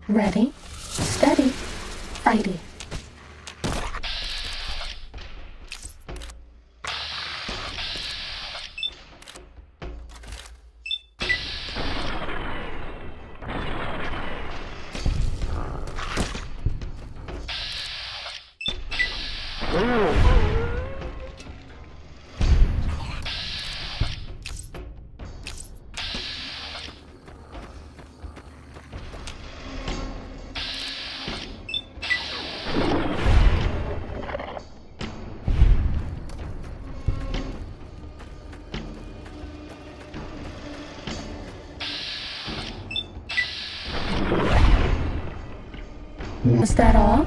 Ready, steady, fighty. Was that all?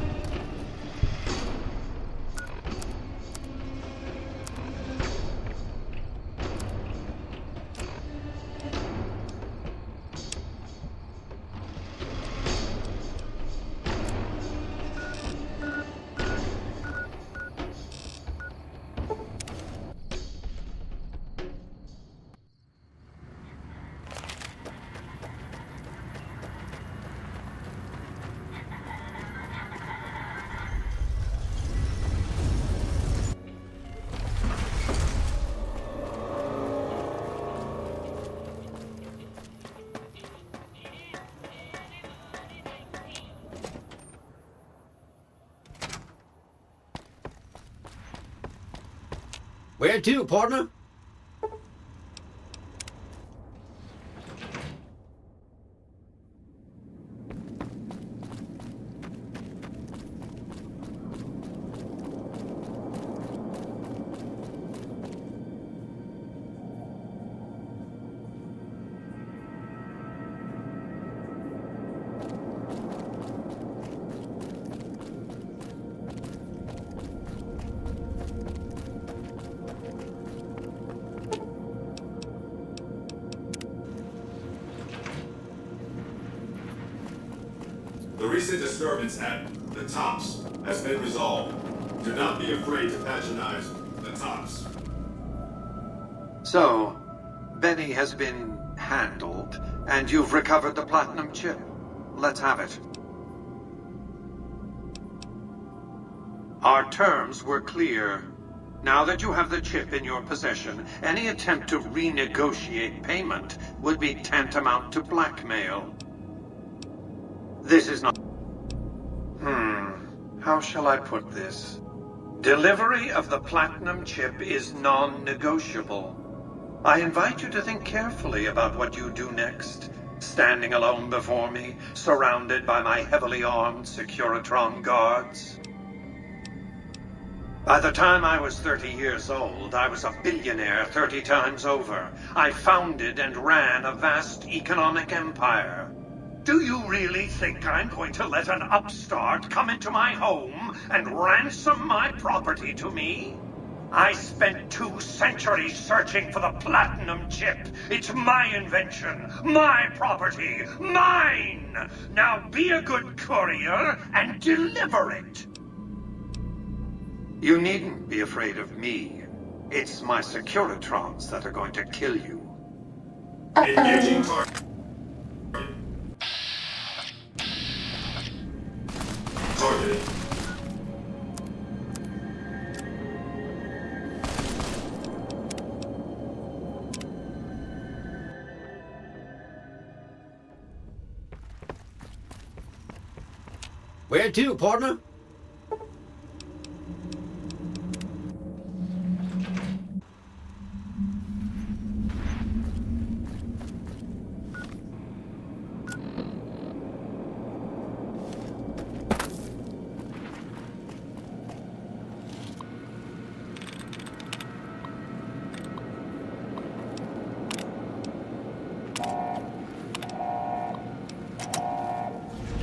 Where to, partner? The recent disturbance at the Tops has been resolved. Do not be afraid to patronize the Tops. So, Benny has been handled, and you've recovered the platinum chip. Let's have it. Our terms were clear. Now that you have the chip in your possession, any attempt to renegotiate payment would be tantamount to blackmail. This is not... How shall I put this? Delivery of the platinum chip is non-negotiable. I invite you to think carefully about what you do next, standing alone before me, surrounded by my heavily armed Securitron guards. By the time I was 30 years old, I was a billionaire 30 times over. I founded and ran a vast economic empire. Do you really think I'm going to let an upstart come into my home and ransom my property to me? I spent 2 centuries searching for the platinum chip. It's my invention, my property, mine! Now be a good courier and deliver it! You needn't be afraid of me. It's my Securitrons that are going to kill you. Engaging target. Targeting. Where to, partner?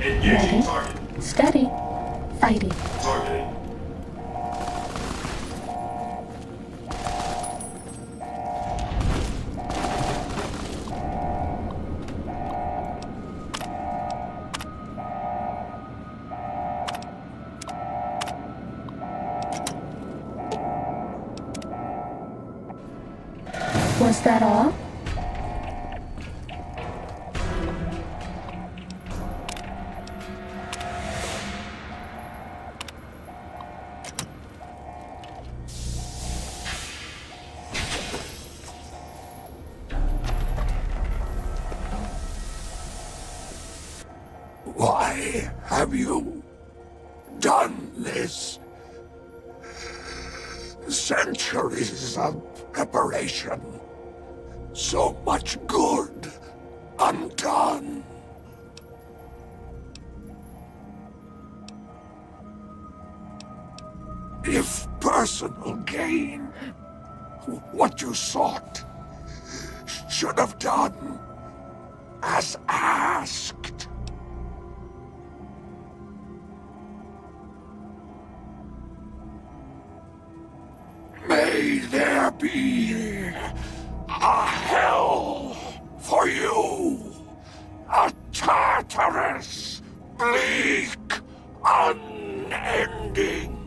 Engaging target. Steady, fighty. Targeting. Was that all? have you done this? Centuries of preparation. So much good undone. If personal gain, what you sought, should have done as asked. May there be a hell for you, a Tartarus bleak, unending.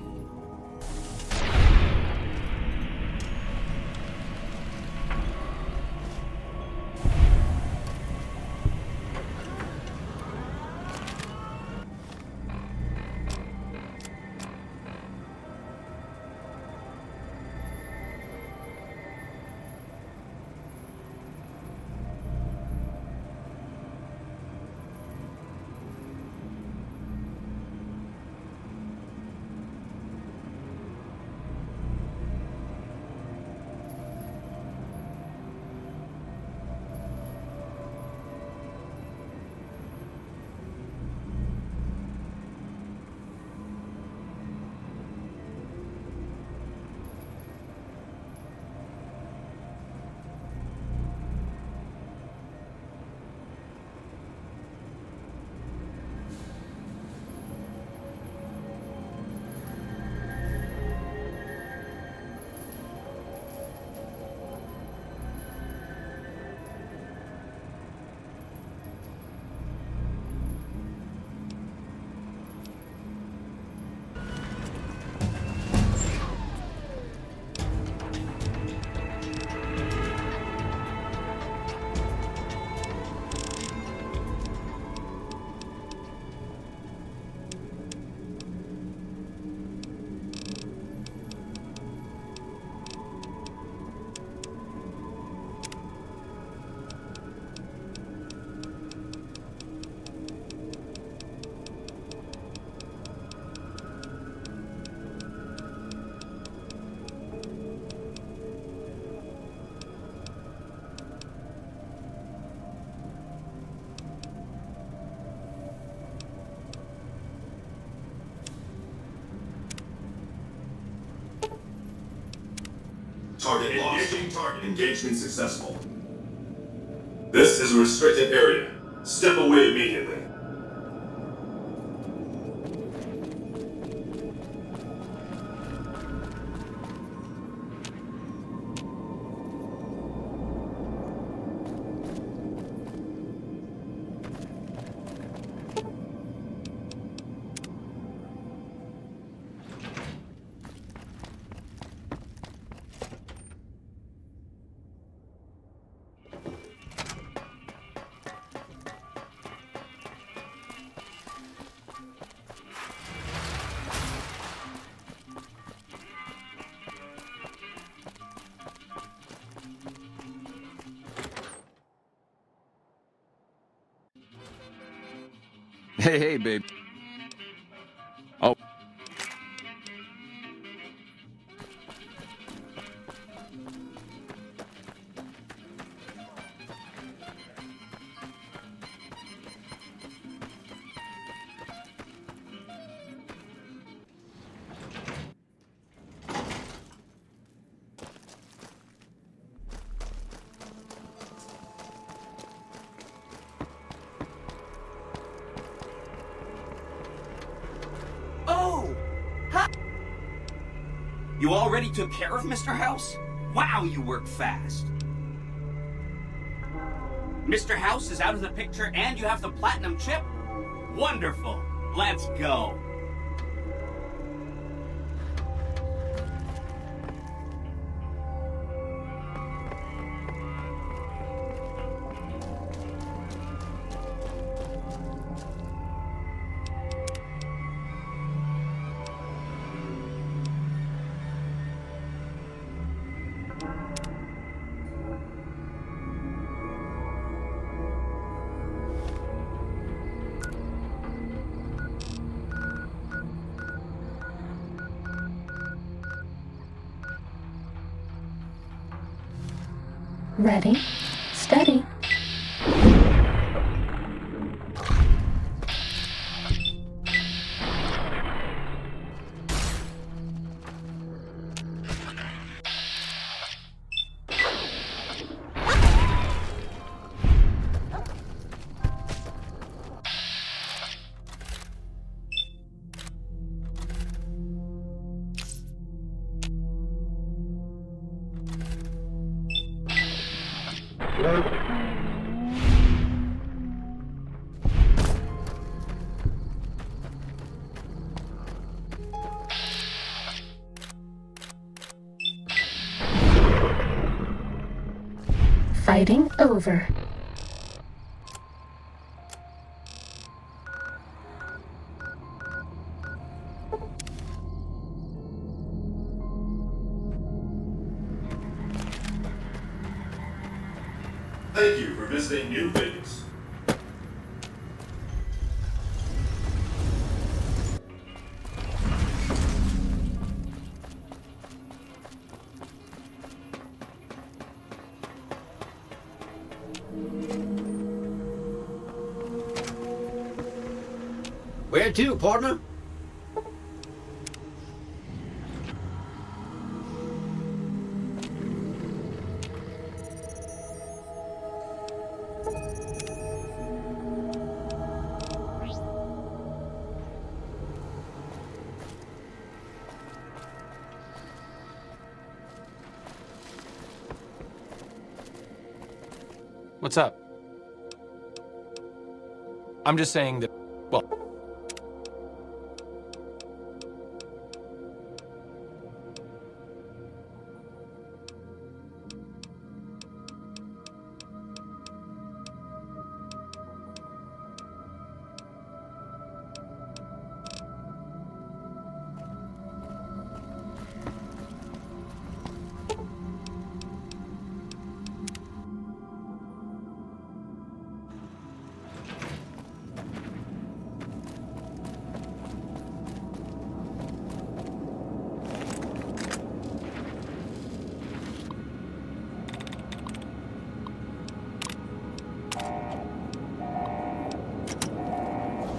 Target lost. Engaging target. Engagement successful. This is a restricted area. Step away immediately. Hey, babe. Oh. You already took care of Mr. House? Wow, you work fast. Mr. House is out of the picture and you have the platinum chip? Wonderful. Let's go. Ready, steady. Fighting over. Thank you for visiting New Vegas. Where to, partner? What's up? I'm just saying that, well,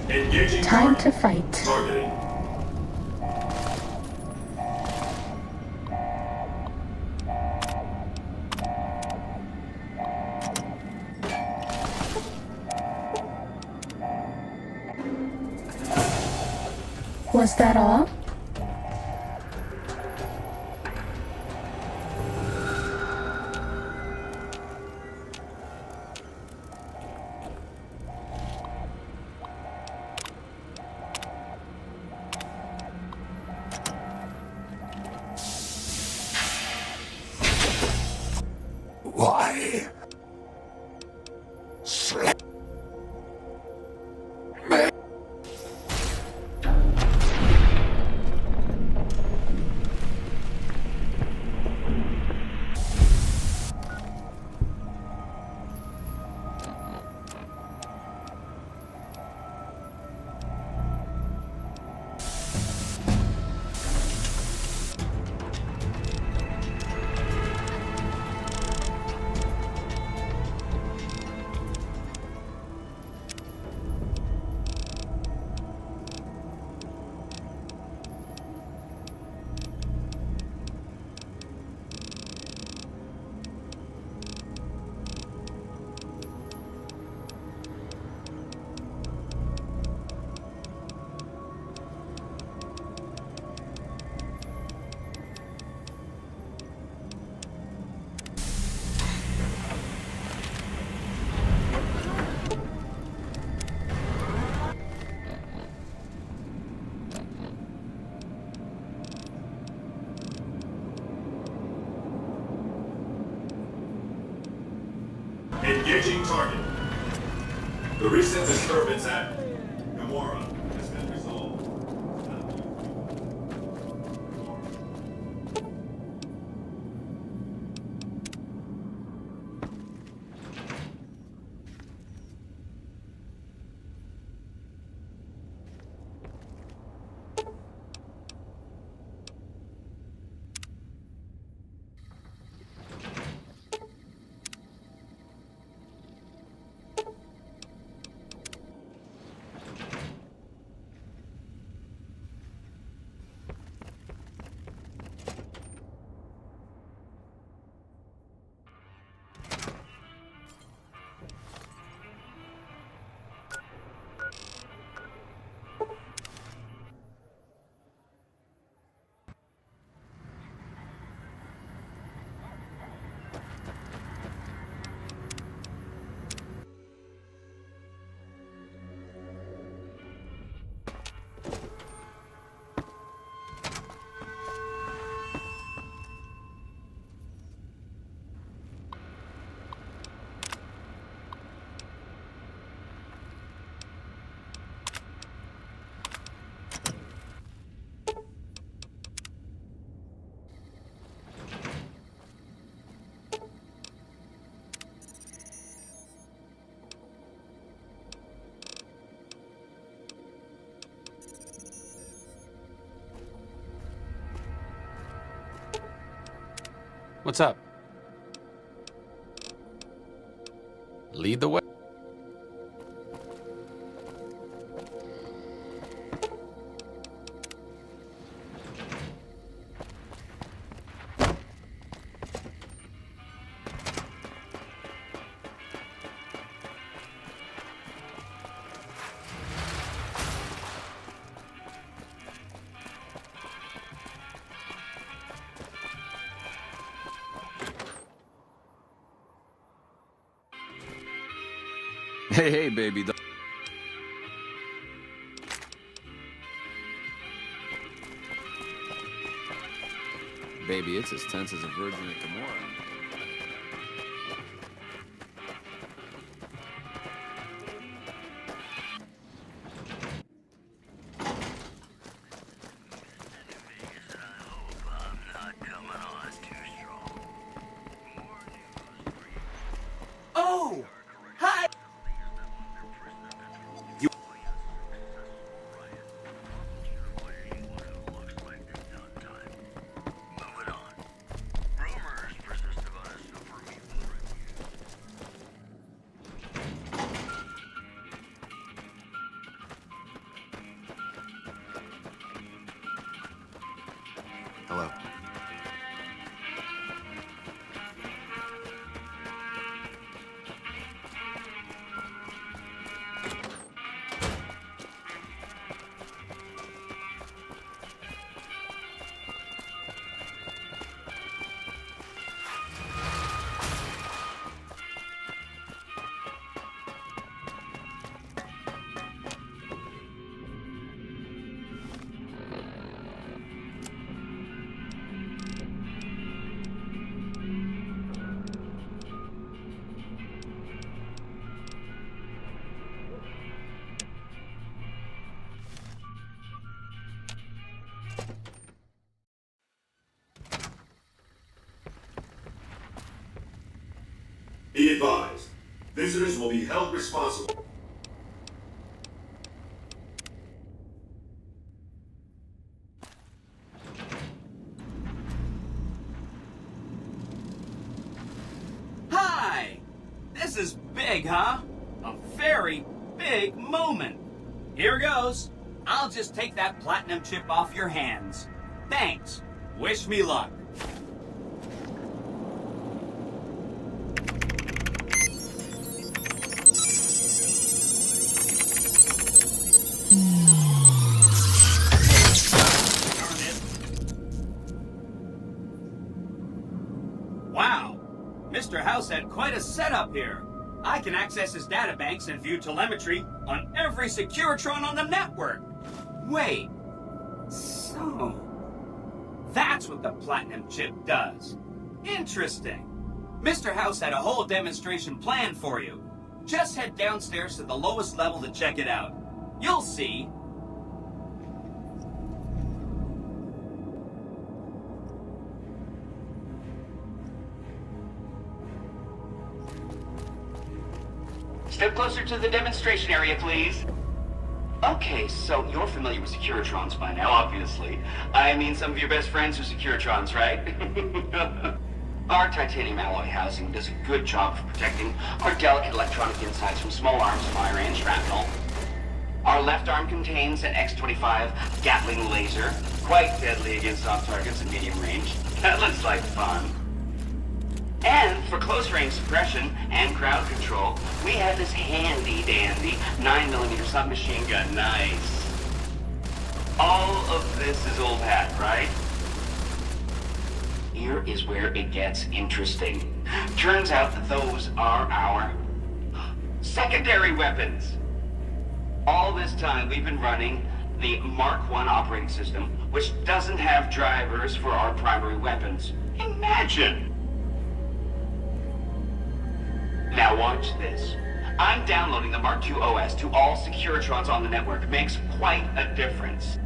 Engaging Time target. to fight. Targeting. Was that all? Why? Slap. Engaging target. The recent disturbance at Gamora has been resolved. What's up? Lead the way. Hey, baby. Baby, it's as tense as a virgin at Gamora. Oh! Hi! You... Hello. Be advised, visitors will be held responsible. Hi! This is big, huh? A very big moment. Here goes. I'll just take that platinum chip off your hands. Thanks. Wish me luck. Wow, Mr. House had quite a setup here. I can access his databanks and view telemetry on every Securitron on the network. Wait, so that's what the platinum chip does. Interesting. Mr. House had a whole demonstration planned for you. Just head downstairs to the lowest level to check it out. You'll see. Step closer to the demonstration area, please. Okay, so you're familiar with Securitrons by now, obviously. I mean, some of your best friends are Securitrons, right? Our titanium alloy housing does a good job of protecting our delicate electronic insides from small arms fire and shrapnel. Our left arm contains an X-25 Gatling laser, quite deadly against soft targets at medium range. That looks like fun. And for close-range suppression and crowd control, we have this handy-dandy 9mm submachine gun. Nice. All of this is old hat, right? Here is where it gets interesting. Turns out that those are our secondary weapons. All this time we've been running the Mark I operating system, which doesn't have drivers for our primary weapons. Imagine! Now watch this. I'm downloading the Mark II OS to all Securitrons on the network. It makes quite a difference.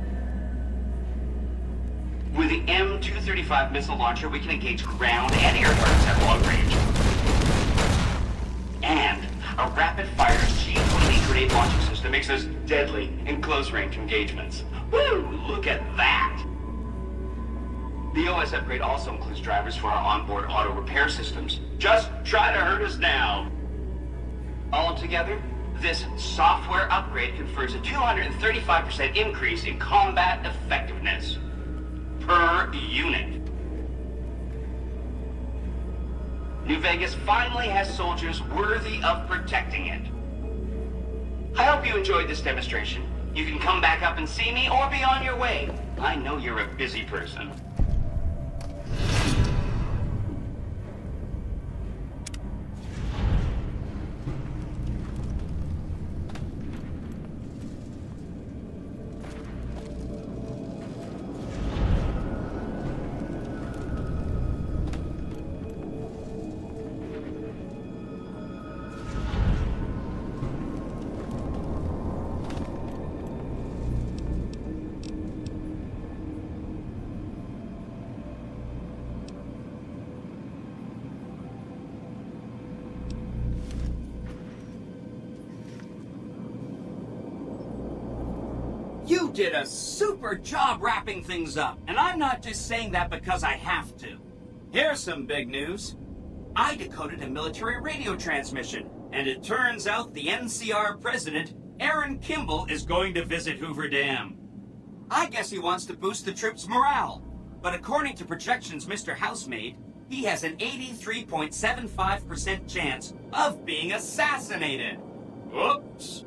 With the M235 missile launcher, we can engage ground and air targets at long range. And a rapid-fire G-28 grenade launching system makes us deadly in close-range engagements. Woo! Look at that! The OS upgrade also includes drivers for our onboard auto repair systems. Just try to hurt us now. Altogether, this software upgrade confers a 235% increase in combat effectiveness per unit. New Vegas finally has soldiers worthy of protecting it. I hope you enjoyed this demonstration. You can come back up and see me or be on your way. I know you're a busy person. You did a super job wrapping things up, and I'm not just saying that because I have to. Here's some big news. I decoded a military radio transmission, and it turns out the NCR president, Aaron Kimball, is going to visit Hoover Dam. I guess he wants to boost the troops' morale, but according to projections Mr. House made, he has an 83.75% chance of being assassinated. Whoops.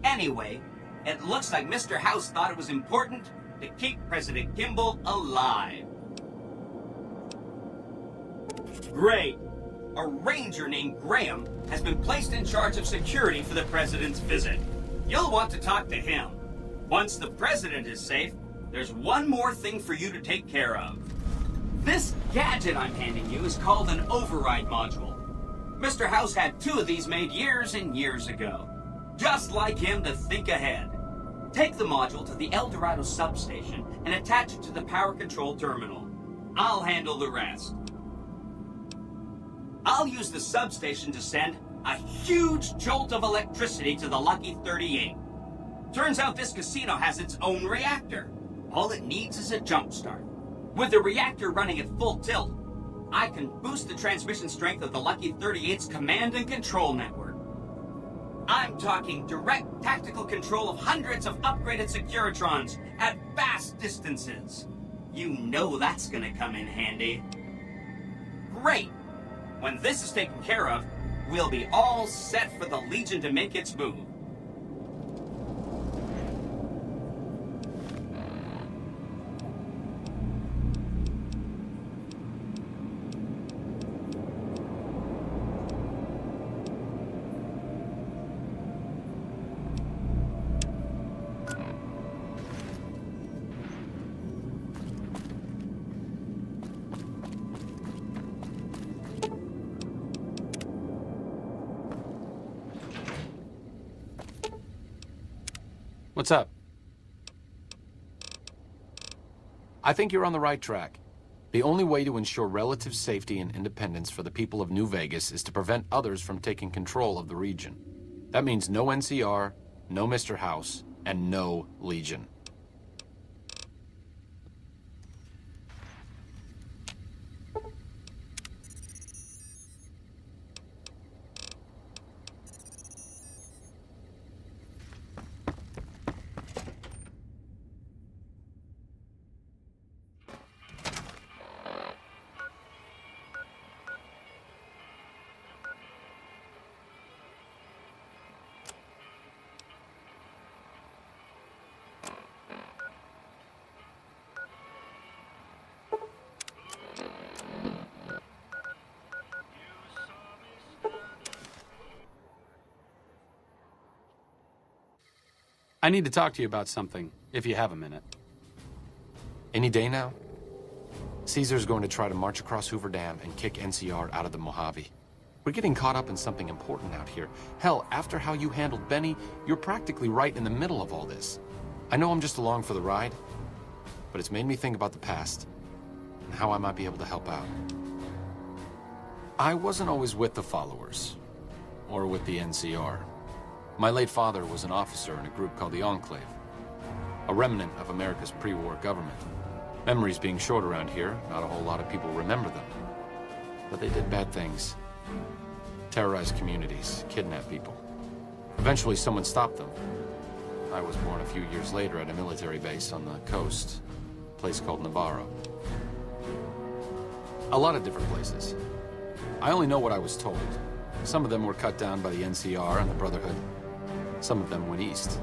Anyway, it looks like Mr. House thought it was important to keep President Kimball alive. Great. A ranger named Graham has been placed in charge of security for the president's visit. You'll want to talk to him. Once the president is safe, there's one more thing for you to take care of. This gadget I'm handing you is called an override module. Mr. House had 2 of these made years and years ago. Just like him to think ahead. Take the module to the El Dorado substation and attach it to the power control terminal. I'll handle the rest. I'll use the substation to send a huge jolt of electricity to the Lucky 38. Turns out this casino has its own reactor. All it needs is a jump start. With the reactor running at full tilt, I can boost the transmission strength of the Lucky 38's command and control network. I'm talking direct tactical control of hundreds of upgraded Securitrons at vast distances. You know that's gonna come in handy. Great! When this is taken care of, we'll be all set for the Legion to make its move. What's up? I think you're on the right track. The only way to ensure relative safety and independence for the people of New Vegas is to prevent others from taking control of the region. That means no NCR, no Mr. House, and no Legion. I need to talk to you about something, if you have a minute. Any day now? Caesar's going to try to march across Hoover Dam and kick NCR out of the Mojave. We're getting caught up in something important out here. Hell, after how you handled Benny, you're practically right in the middle of all this. I know I'm just along for the ride, but it's made me think about the past and how I might be able to help out. I wasn't always with the followers, or with the NCR. My late father was an officer in a group called the Enclave, a remnant of America's pre-war government. Memories being short around here, not a whole lot of people remember them. But they did bad things. Terrorized communities, kidnapped people. Eventually someone stopped them. I was born a few years later at a military base on the coast, a place called Navarro. A lot of different places. I only know what I was told. Some of them were cut down by the NCR and the Brotherhood. Some of them went east.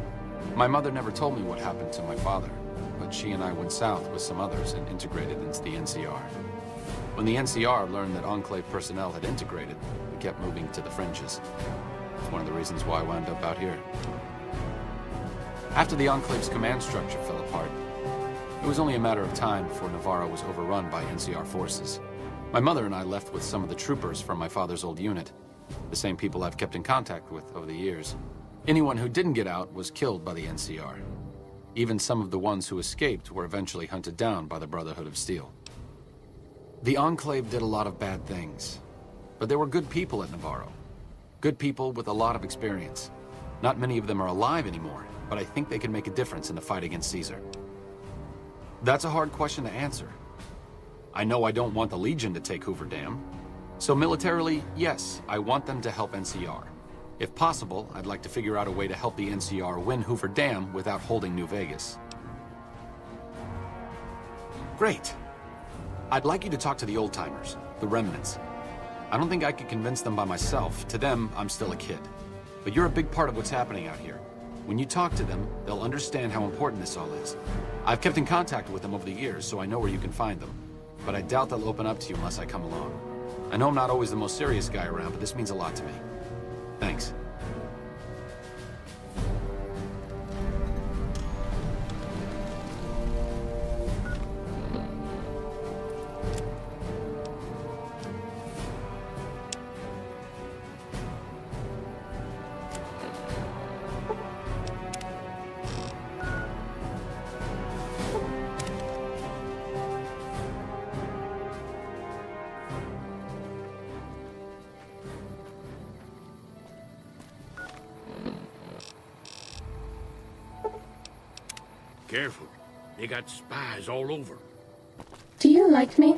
My mother never told me what happened to my father, but she and I went south with some others and integrated into the NCR. When the NCR learned that Enclave personnel had integrated, we kept moving to the fringes. It's one of the reasons why I wound up out here. After the Enclave's command structure fell apart, it was only a matter of time before Navarro was overrun by NCR forces. My mother and I left with some of the troopers from my father's old unit, the same people I've kept in contact with over the years. Anyone who didn't get out was killed by the NCR. Even some of the ones who escaped were eventually hunted down by the Brotherhood of Steel. The Enclave did a lot of bad things, but there were good people at Navarro. Good people with a lot of experience. Not many of them are alive anymore, but I think they can make a difference in the fight against Caesar. That's a hard question to answer. I know I don't want the Legion to take Hoover Dam. So militarily, yes, I want them to help NCR. If possible, I'd like to figure out a way to help the NCR win Hoover Dam without holding New Vegas. Great. I'd like you to talk to the old-timers, the remnants. I don't think I could convince them by myself. To them, I'm still a kid. But you're a big part of what's happening out here. When you talk to them, they'll understand how important this all is. I've kept in contact with them over the years, so I know where you can find them. But I doubt they'll open up to you unless I come along. I know I'm not always the most serious guy around, but this means a lot to me. Thanks. Careful. They got spies all over. Do you like me?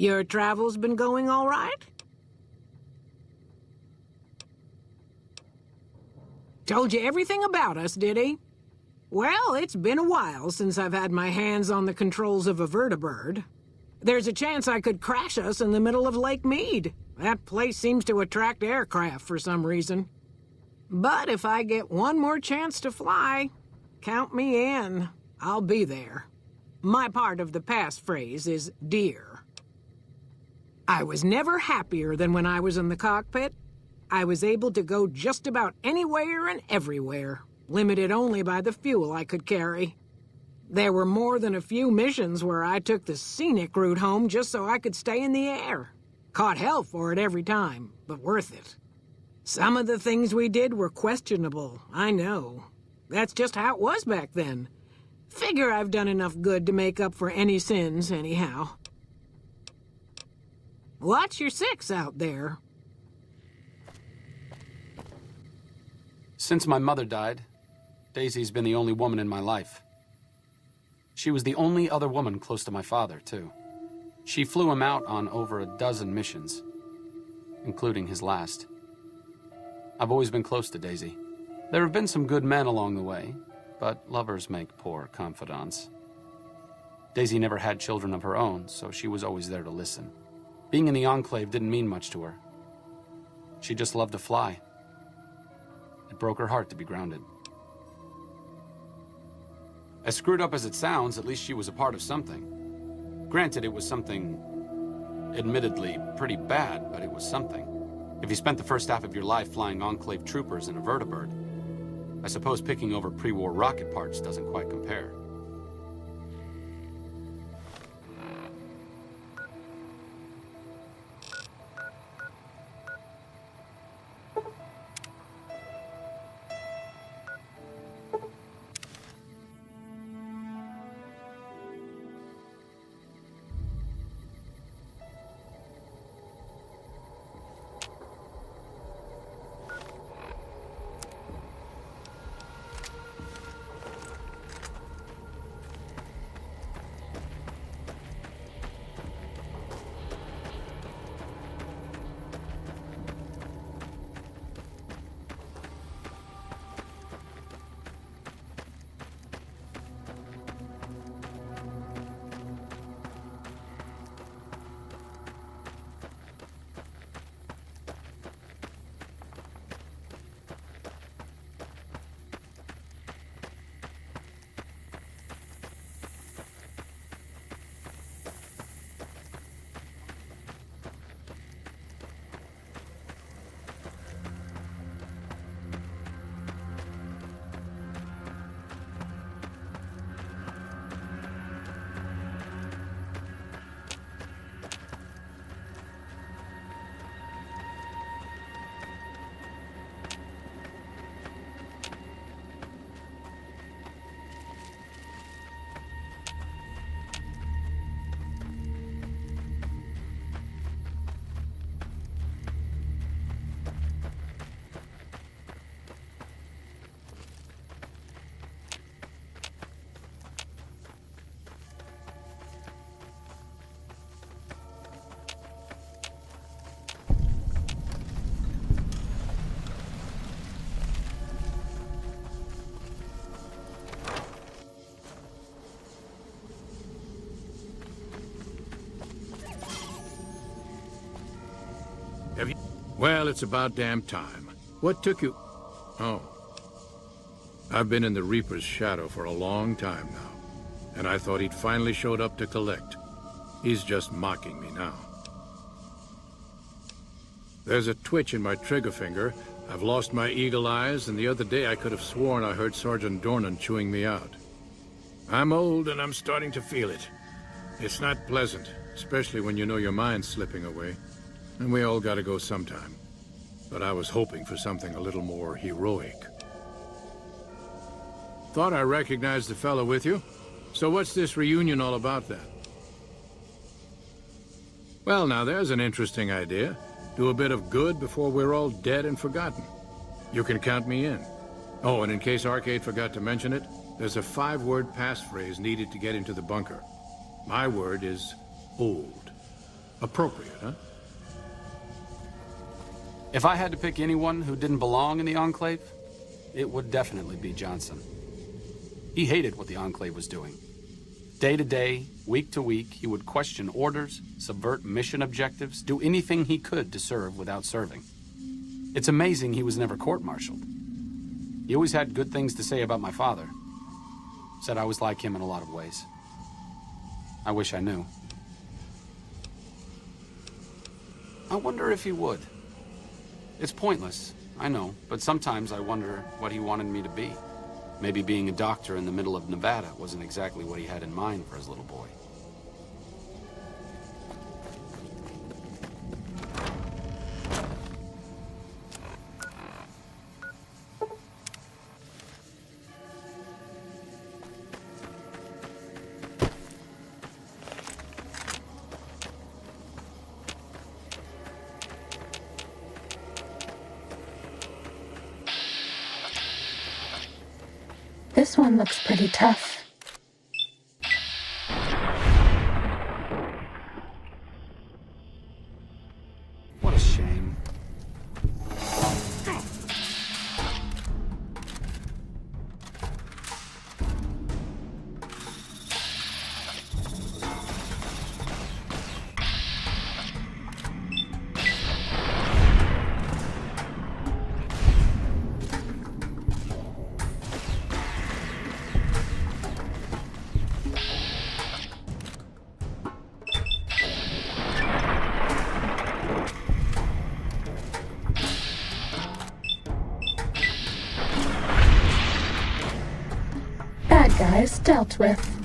Your travels been going all right? Told you everything about us, did he? Well, it's been a while since I've had my hands on the controls of a vertibird. There's a chance I could crash us in the middle of Lake Mead. That place seems to attract aircraft for some reason. But if I get one more chance to fly, count me in. I'll be there. My part of the passphrase is dear. I was never happier than when I was in the cockpit. I was able to go just about anywhere and everywhere, limited only by the fuel I could carry. There were more than a few missions where I took the scenic route home just so I could stay in the air. Caught hell for it every time, but worth it. Some of the things we did were questionable, I know. That's just how it was back then. Figure I've done enough good to make up for any sins, anyhow. Watch your six out there. Since my mother died, Daisy's been the only woman in my life. She was the only other woman close to my father, too. She flew him out on over a dozen missions, including his last. I've always been close to Daisy. There have been some good men along the way, but lovers make poor confidants. Daisy never had children of her own, so she was always there to listen. Being in the Enclave didn't mean much to her. She just loved to fly. It broke her heart to be grounded. As screwed up as it sounds, at least she was a part of something. Granted, it was something admittedly pretty bad, but it was something. If you spent the first half of your life flying Enclave troopers in a vertibird, I suppose picking over pre-war rocket parts doesn't quite compare. Well, it's about damn time. What took you... Oh. I've been in the Reaper's shadow for a long time now, and I thought he'd finally showed up to collect. He's just mocking me now. There's a twitch in my trigger finger. I've lost my eagle eyes, and the other day I could have sworn I heard Sergeant Dornan chewing me out. I'm old, and I'm starting to feel it. It's not pleasant, especially when you know your mind's slipping away. And we all gotta go sometime. But I was hoping for something a little more heroic. Thought I recognized the fellow with you. So what's this reunion all about then? Well, now there's an interesting idea. Do a bit of good before we're all dead and forgotten. You can count me in. Oh, and in case Arcade forgot to mention it, there's a 5-word passphrase needed to get into the bunker. My word is old. Appropriate, huh? If I had to pick anyone who didn't belong in the Enclave, it would definitely be Johnson. He hated what the Enclave was doing. Day to day, week to week, he would question orders, subvert mission objectives, do anything he could to serve without serving. It's amazing he was never court-martialed. He always had good things to say about my father. Said I was like him in a lot of ways. I wish I knew. I wonder if he would. It's pointless, I know, but sometimes I wonder what he wanted me to be. Maybe being a doctor in the middle of Nevada wasn't exactly what he had in mind for his little boy. This one looks pretty tough. guys dealt with.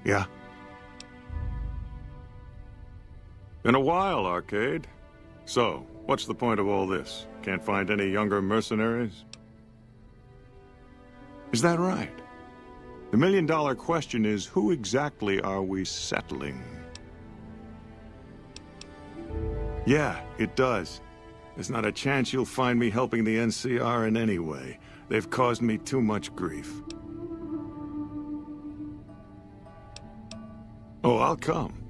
Yeah? Been a while, Arcade. So, what's the point of all this? Can't find any younger mercenaries? Is that right? The million-dollar question is, who exactly are we settling? Yeah, it does. There's not a chance you'll find me helping the NCR in any way. They've caused me too much grief. Oh, I'll come.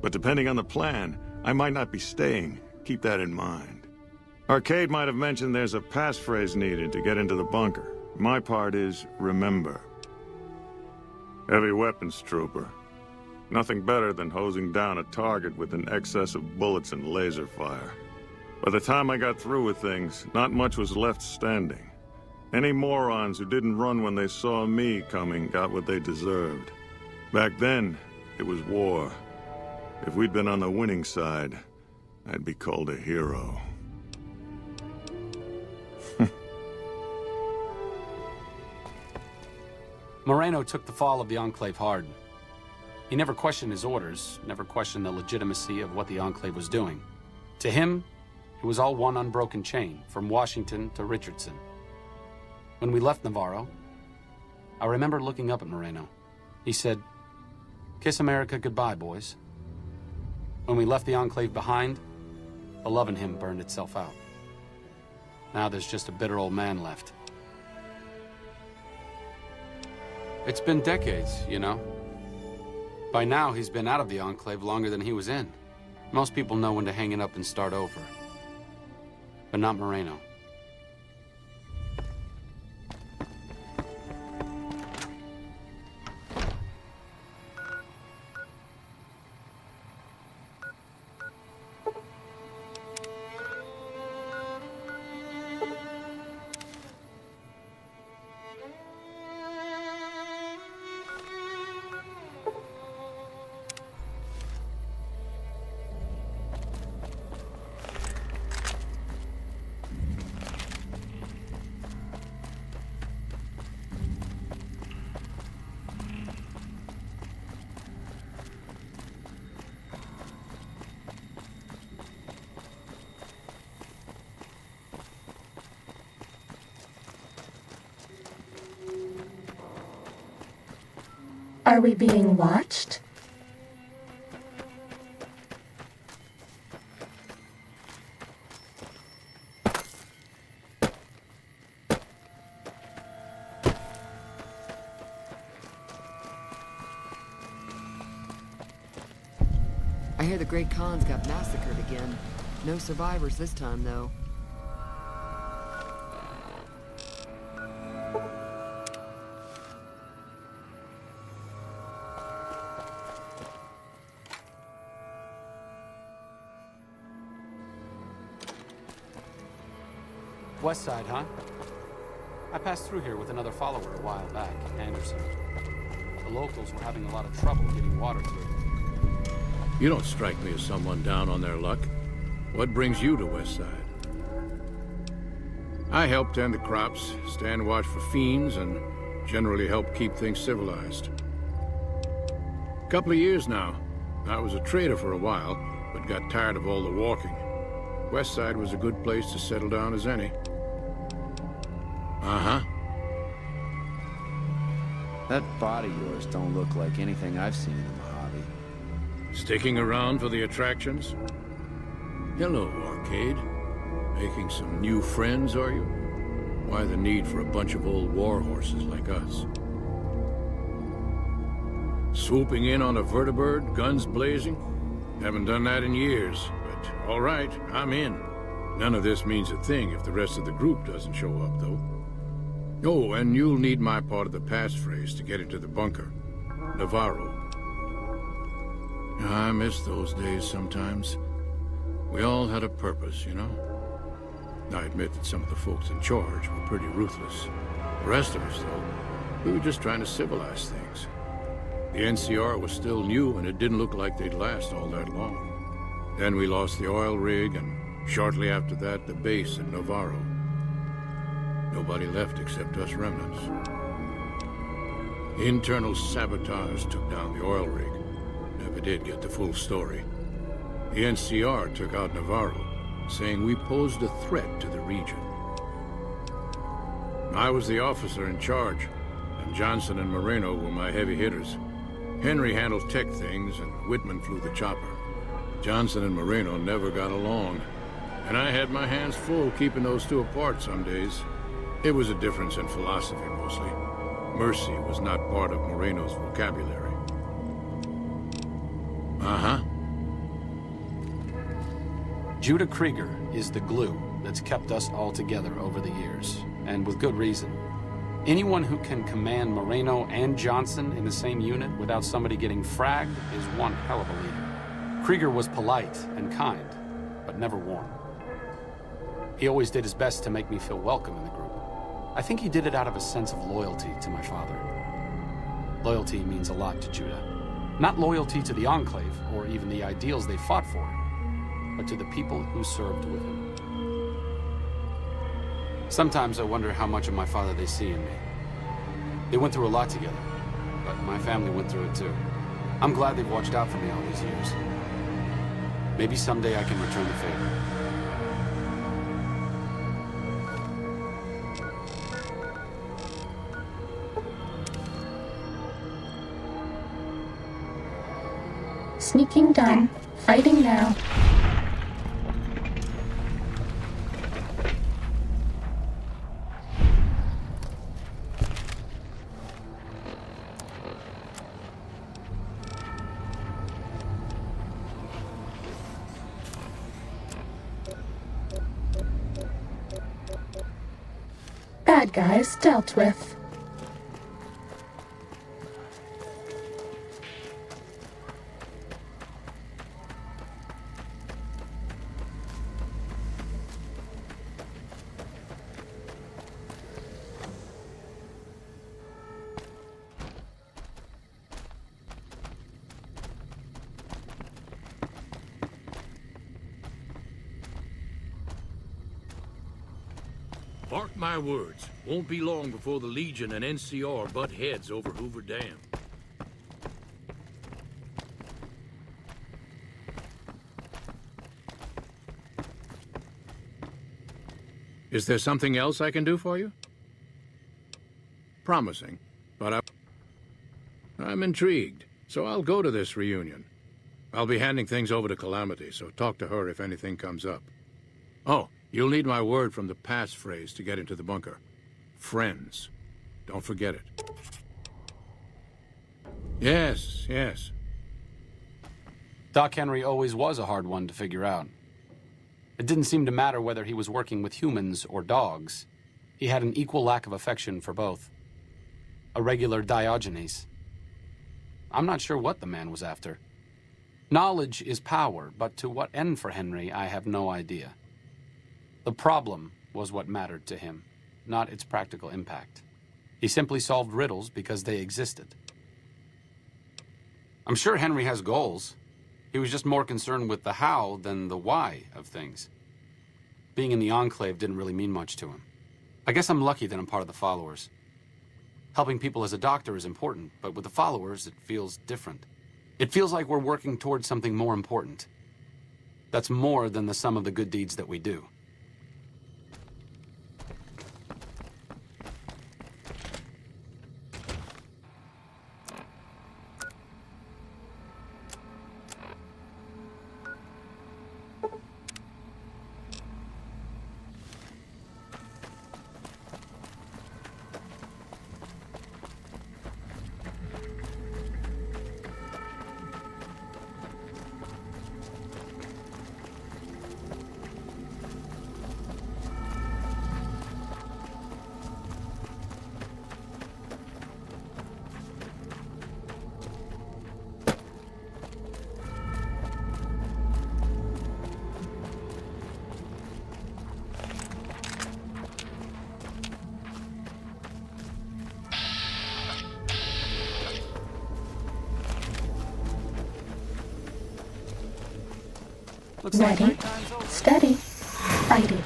But depending on the plan, I might not be staying. Keep that in mind. Arcade might have mentioned there's a passphrase needed to get into the bunker. My part is, remember. Heavy weapons trooper. Nothing better than hosing down a target with an excess of bullets and laser fire. By the time I got through with things, not much was left standing. Any morons who didn't run when they saw me coming got what they deserved. Back then, it was war. If we'd been on the winning side, I'd be called a hero. Moreno took the fall of the Enclave hard. He never questioned his orders, never questioned the legitimacy of what the Enclave was doing. To him, it was all one unbroken chain, from Washington to Richardson. When we left Navarro, I remember looking up at Moreno. He said, "Kiss America goodbye, boys." When we left the Enclave behind, the love in him burned itself out. Now there's just a bitter old man left. It's been decades, you know. By now, he's been out of the Enclave longer than he was in. Most people know when to hang it up and start over. But not Moreno. Are we being watched? I hear the Great Khans got massacred again. No survivors this time, though. West Side, huh? I passed through here with another follower a while back, Anderson. The locals were having a lot of trouble getting water through. You don't strike me as someone down on their luck. What brings you to West Side? I help tend the crops, stand watch for fiends, and generally help keep things civilized. Couple of years now. I was a trader for a while, but got tired of all the walking. West Side was a good place to settle down as any. Uh-huh. That body of yours don't look like anything I've seen in the Mojave. Sticking around for the attractions? Hello, Arcade. Making some new friends, are you? Why the need for a bunch of old war horses like us? Swooping in on a vertibird, guns blazing? Haven't done that in years, but all right, I'm in. None of this means a thing if the rest of the group doesn't show up, though. Oh, and you'll need my part of the passphrase to get into the bunker. Navarro. I miss those days sometimes. We all had a purpose, you know? I admit that some of the folks in charge were pretty ruthless. The rest of us, though, we were just trying to civilize things. The NCR was still new, and it didn't look like they'd last all that long. Then we lost the oil rig, and shortly after that, the base in Navarro. Nobody left except us remnants. Internal sabotage took down the oil rig. Never did get the full story. The NCR took out Navarro, saying we posed a threat to the region. I was the officer in charge, and Johnson and Moreno were my heavy hitters. Henry handled tech things, and Whitman flew the chopper. Johnson and Moreno never got along, and I had my hands full keeping those two apart some days. It was a difference in philosophy, mostly. Mercy was not part of Moreno's vocabulary. Uh-huh. Judah Krieger is the glue that's kept us all together over the years, and with good reason. Anyone who can command Moreno and Johnson in the same unit without somebody getting fragged is one hell of a leader. Krieger was polite and kind, but never warm. He always did his best to make me feel welcome in the group. I think he did it out of a sense of loyalty to my father. Loyalty means a lot to Judah. Not loyalty to the Enclave, or even the ideals they fought for, but to the people who served with him. Sometimes I wonder how much of my father they see in me. They went through a lot together, but my family went through it too. I'm glad they've watched out for me all these years. Maybe someday I can return the favor. Sneaking done. Fighting now. Bad guys dealt with. Mark my words, won't be long before the Legion and NCR butt heads over Hoover Dam. Is there something else I can do for you? Promising, but I'm intrigued, so I'll go to this reunion. I'll be handing things over to Calamity, so talk to her if anything comes up. Oh, you'll need my word from the passphrase to get into the bunker. Friends. Don't forget it. Yes, yes. Doc Henry always was a hard one to figure out. It didn't seem to matter whether he was working with humans or dogs. He had an equal lack of affection for both. A regular Diogenes. I'm not sure what the man was after. Knowledge is power, but to what end for Henry, I have no idea. The problem was what mattered to him, not its practical impact. He simply solved riddles because they existed. I'm sure Henry has goals. He was just more concerned with the how than the why of things. Being in the Enclave didn't really mean much to him. I guess I'm lucky that I'm part of the followers. Helping people as a doctor is important, but with the followers, it feels different. It feels like we're working towards something more important. That's more than the sum of the good deeds that we do. Looks like Ready, night time's over. steady, fighting.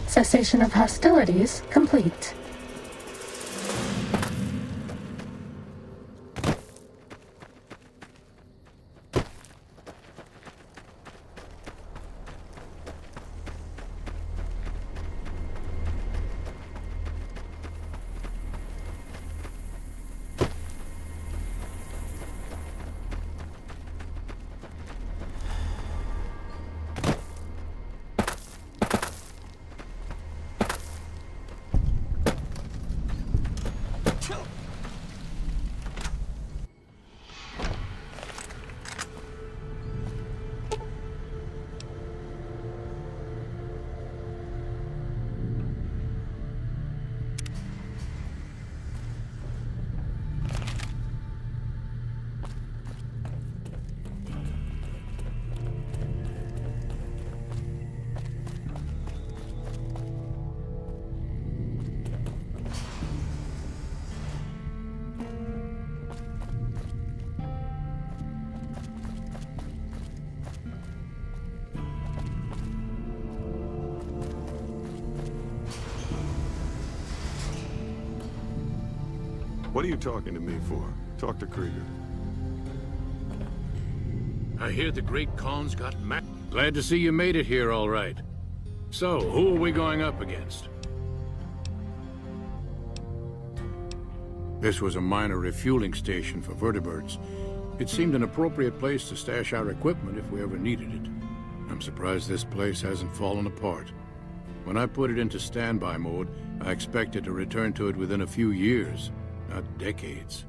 Cessation of hostilities complete. What are you talking to me for? Talk to Krieger. I hear the Great Khan's got mad. Glad to see you made it here all right. So, who are we going up against? This was a minor refueling station for vertebrates. It seemed an appropriate place to stash our equipment if we ever needed it. I'm surprised this place hasn't fallen apart. When I put it into standby mode, I expected to return to it within a few years, not decades.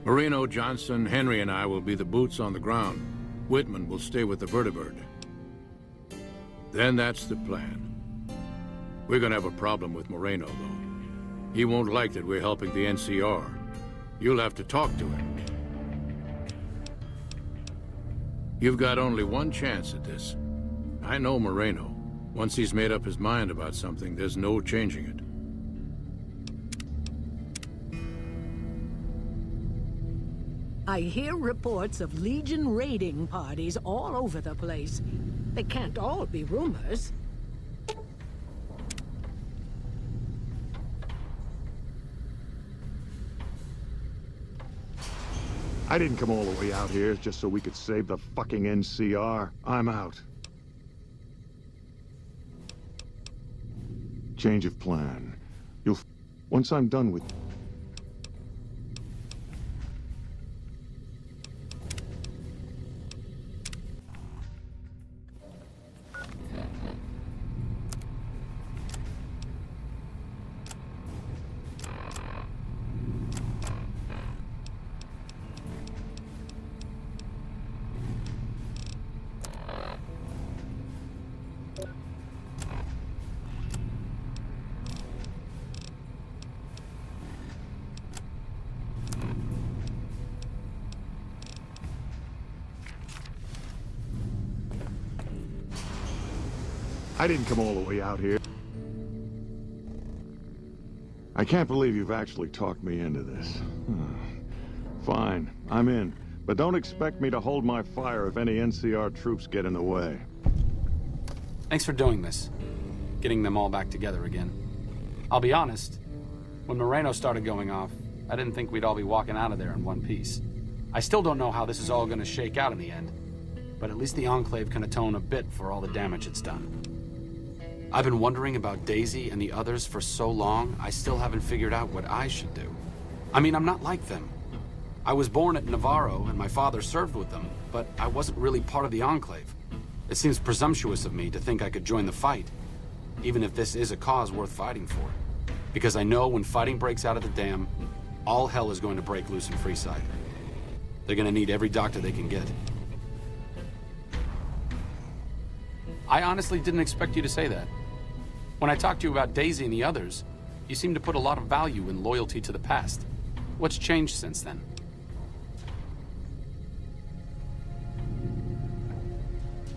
Moreno, Johnson, Henry, and I will be the boots on the ground. Whitman will stay with the vertibird. Then that's the plan. We're gonna have a problem with Moreno, though. He won't like that we're helping the NCR. You'll have to talk to him. You've got only one chance at this. I know Moreno. Once he's made up his mind about something, there's no changing it. I hear reports of Legion raiding parties all over the place. They can't all be rumors. I didn't come all the way out here just so we could save the fucking NCR. I'm out. Change of plan. Once I'm done with... I didn't come all the way out here. I can't believe you've actually talked me into this. Fine, I'm in. But don't expect me to hold my fire if any NCR troops get in the way. Thanks for doing this. Getting them all back together again. I'll be honest, when Moreno started going off, I didn't think we'd all be walking out of there in one piece. I still don't know how this is all gonna shake out in the end, but at least the Enclave can atone a bit for all the damage it's done. I've been wondering about Daisy and the others for so long, I still haven't figured out what I should do. I mean, I'm not like them. I was born at Navarro, and my father served with them, but I wasn't really part of the Enclave. It seems presumptuous of me to think I could join the fight, even if this is a cause worth fighting for. Because I know when fighting breaks out at the dam, all hell is going to break loose in Freeside. They're gonna need every doctor they can get. I honestly didn't expect you to say that. When I talked to you about Daisy and the others, you seemed to put a lot of value in loyalty to the past. What's changed since then?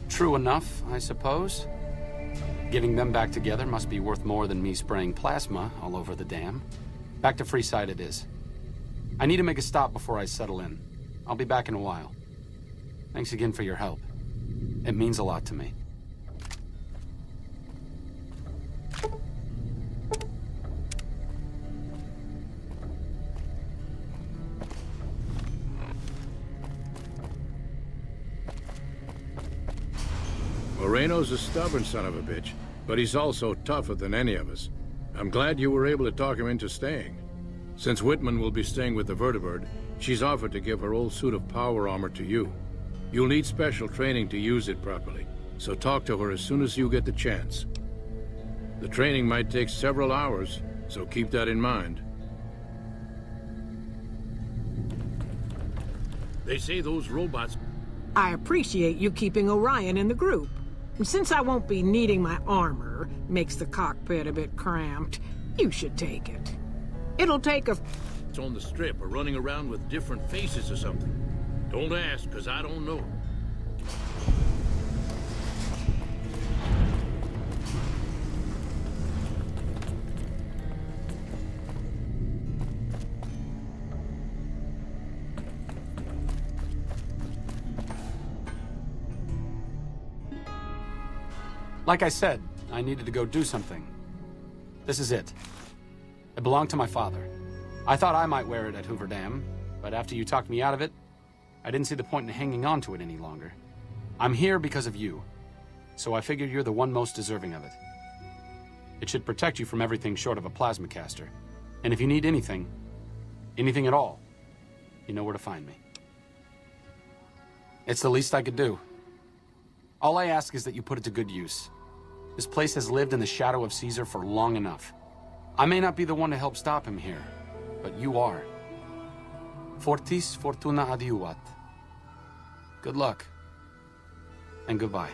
True enough, I suppose. Getting them back together must be worth more than me spraying plasma all over the dam. Back to Freeside it is. I need to make a stop before I settle in. I'll be back in a while. Thanks again for your help. It means a lot to me. Moreno's a stubborn son of a bitch, but he's also tougher than any of us. I'm glad you were able to talk him into staying. Since Whitman will be staying with the Vertibird, she's offered to give her old suit of power armor to you. You'll need special training to use it properly, so talk to her as soon as you get the chance. The training might take several hours, so keep that in mind. They say those robots... I appreciate you keeping Orion in the group. And since I won't be needing my armor, makes the cockpit a bit cramped, you should take it. It'll take a... It's on the strip or running around with different faces or something. Don't ask, because I don't know. Like I said, I needed to go do something. This is it. It belonged to my father. I thought I might wear it at Hoover Dam, but after you talked me out of it, I didn't see the point in hanging on to it any longer. I'm here because of you, so I figured you're the one most deserving of it. It should protect you from everything short of a plasma caster. And if you need anything at all, you know where to find me. It's the least I could do. All I ask is that you put it to good use. This place has lived in the shadow of Caesar for long enough. I may not be the one to help stop him here, but you are. Fortis fortuna adiuvat. Good luck. And goodbye.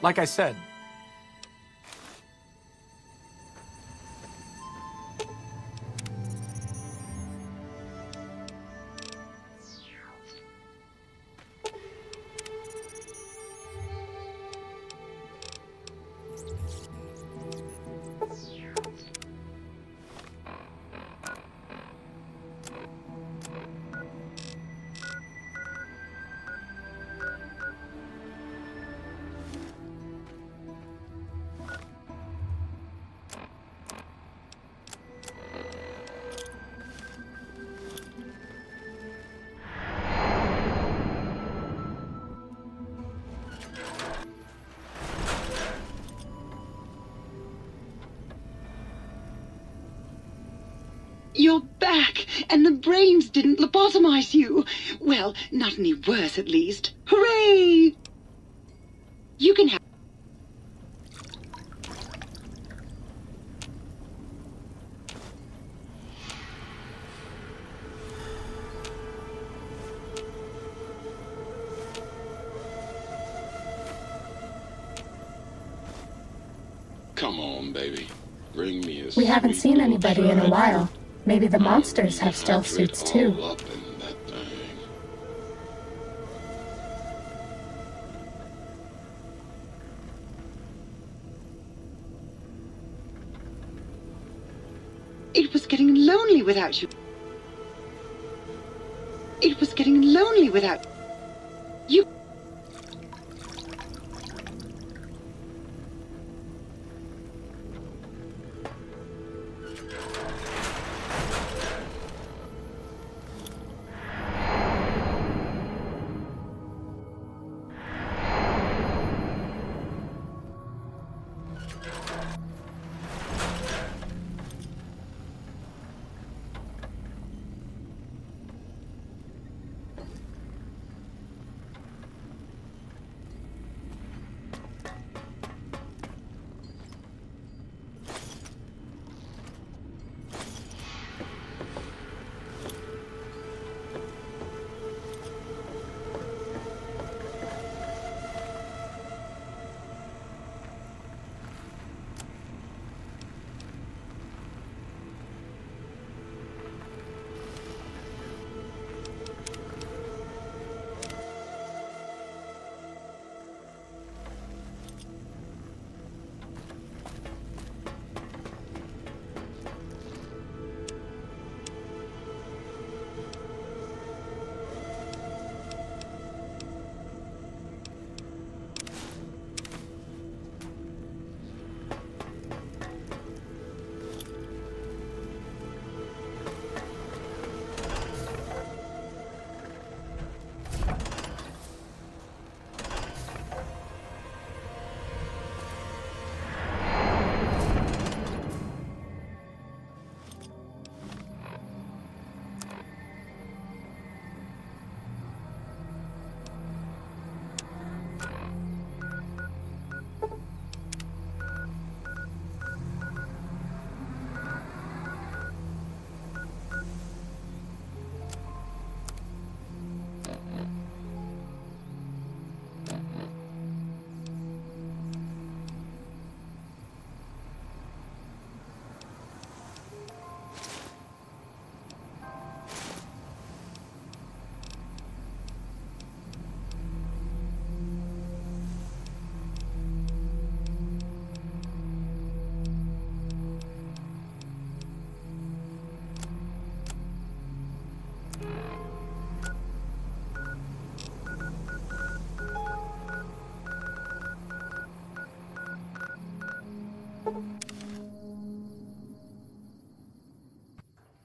Like I said, You're back, and the brains didn't lobotomize you. Well, not any worse, at least. Hooray! You can have... Come on, baby. Bring me a We haven't seen anybody in a while. Maybe the monsters have stealth suits too. All up in that thing. It was getting lonely without you. It was getting lonely without you.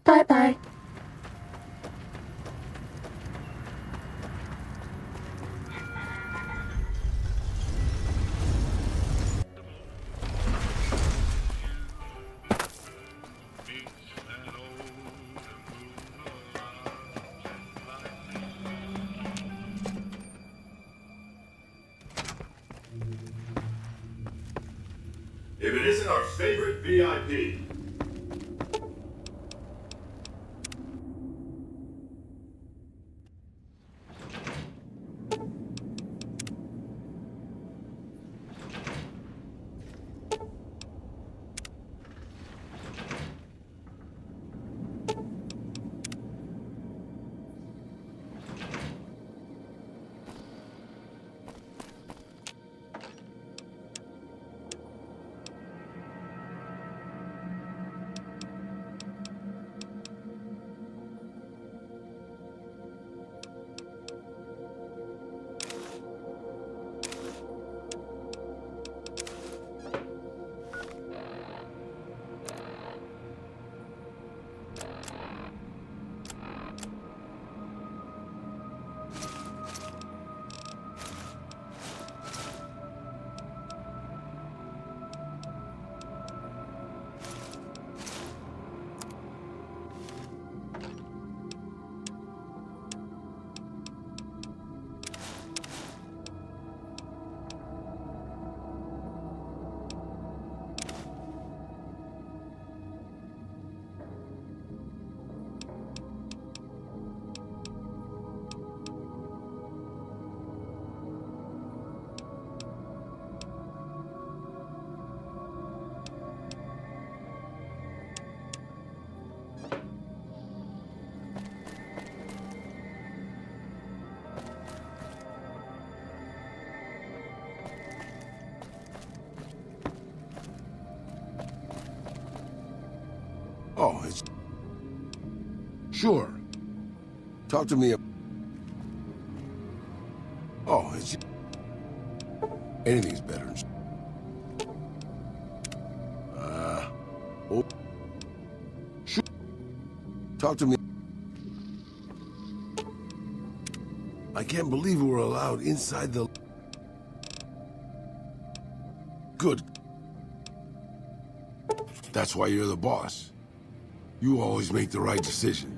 Bye-bye. If it isn't our favorite VIP. Sure. Talk to me. Oh, it's... Anything's better than... Oh. Sure. Talk to me. I can't believe we were allowed inside the... Good. That's why you're the boss. You always make the right decision.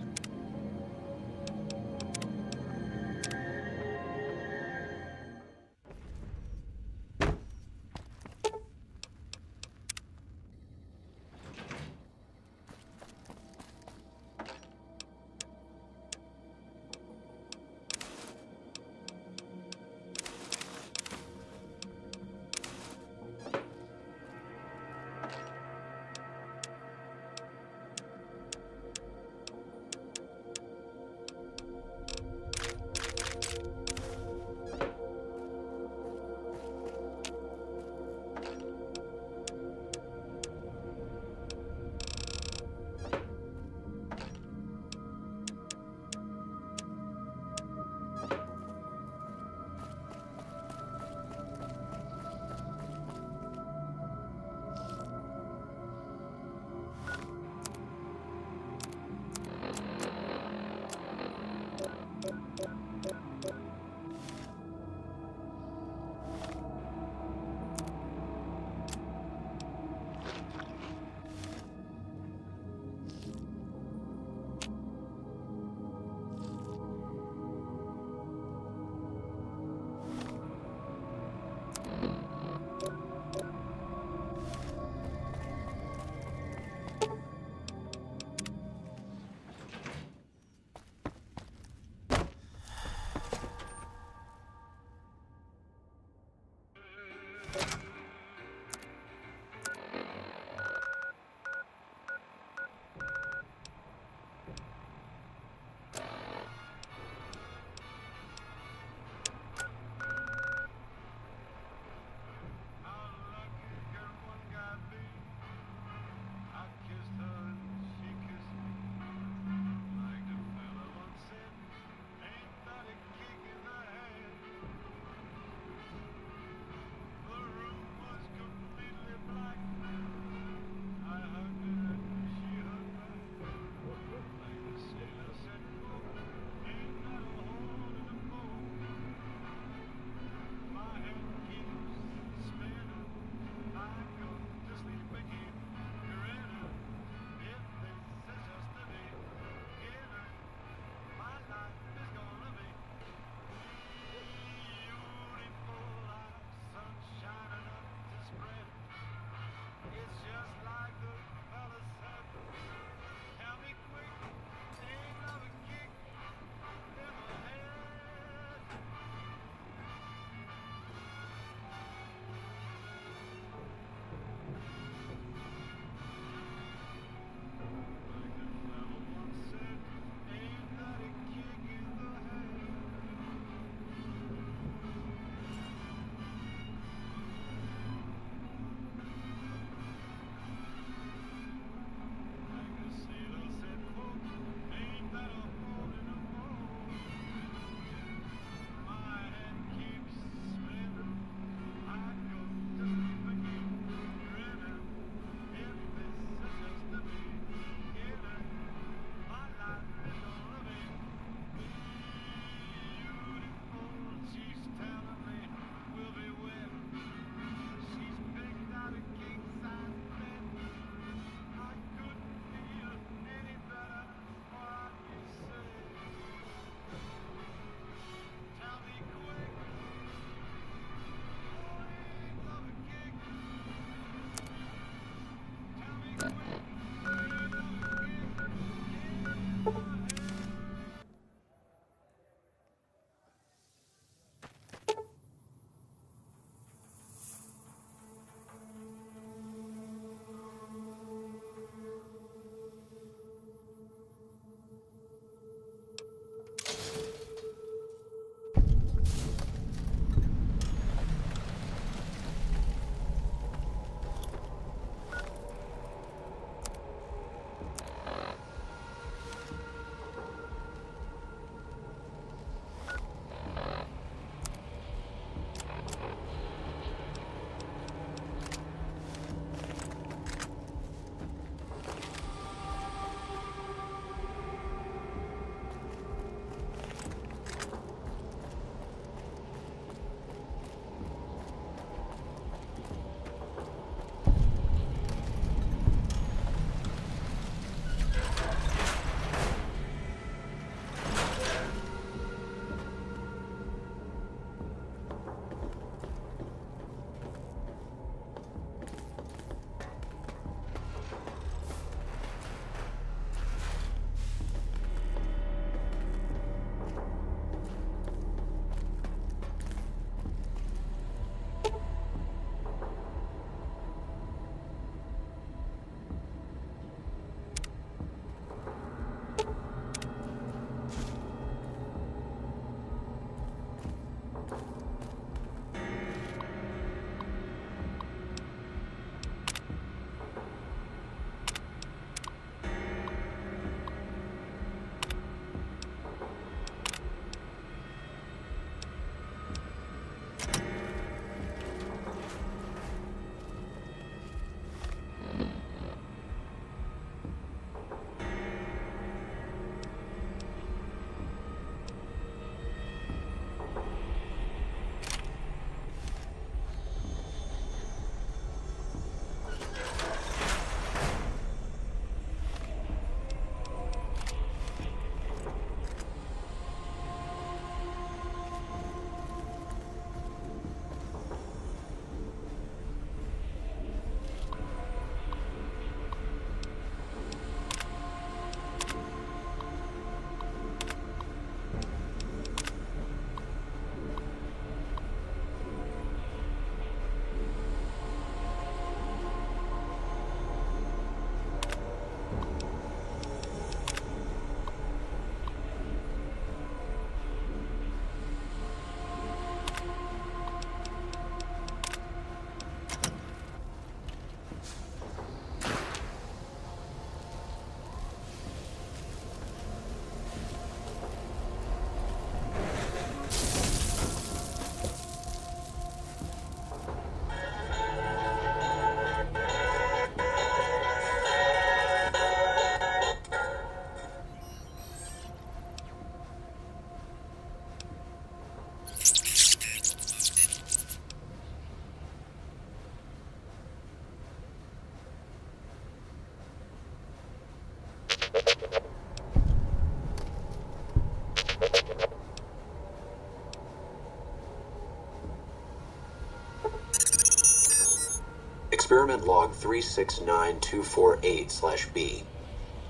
Experiment log 369248/B.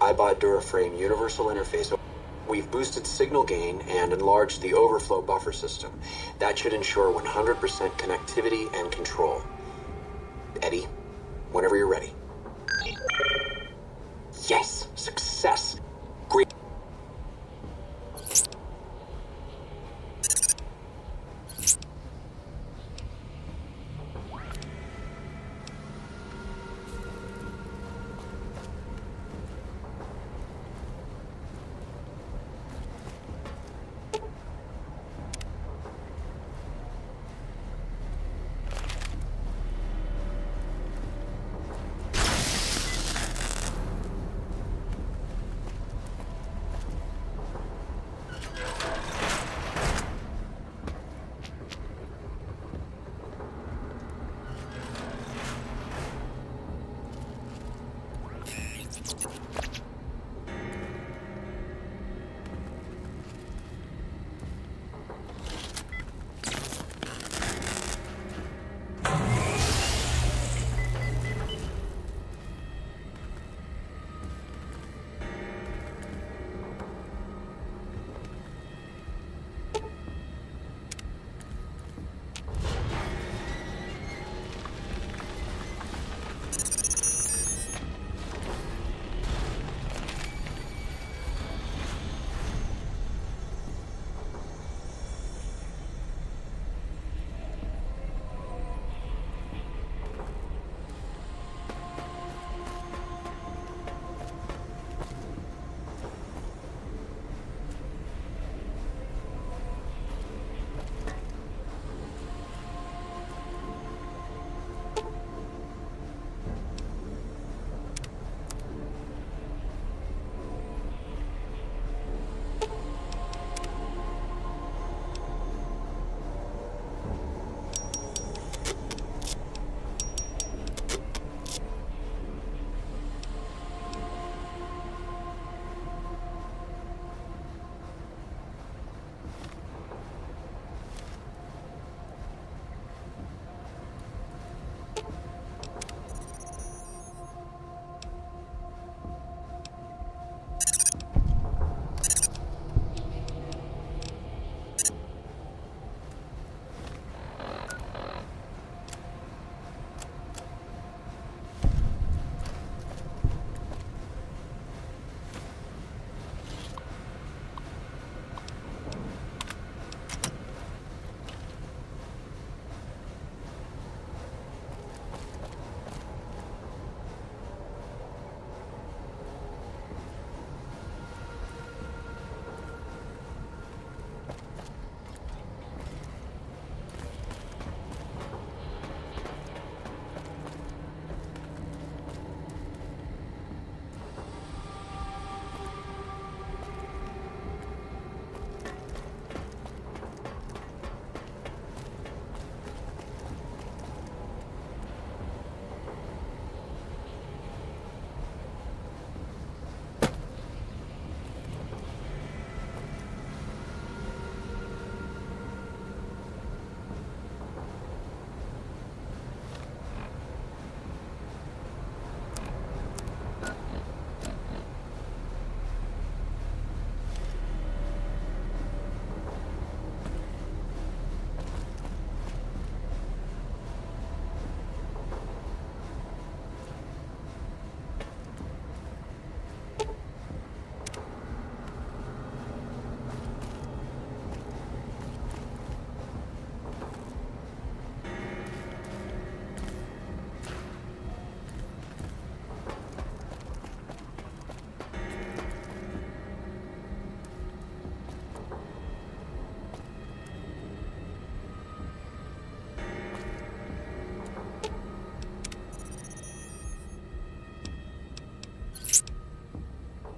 iBot Duraframe Universal Interface. We've boosted signal gain and enlarged the overflow buffer system. That should ensure 100% connectivity and control. Eddie, whenever you're ready. Yes! Success! Great.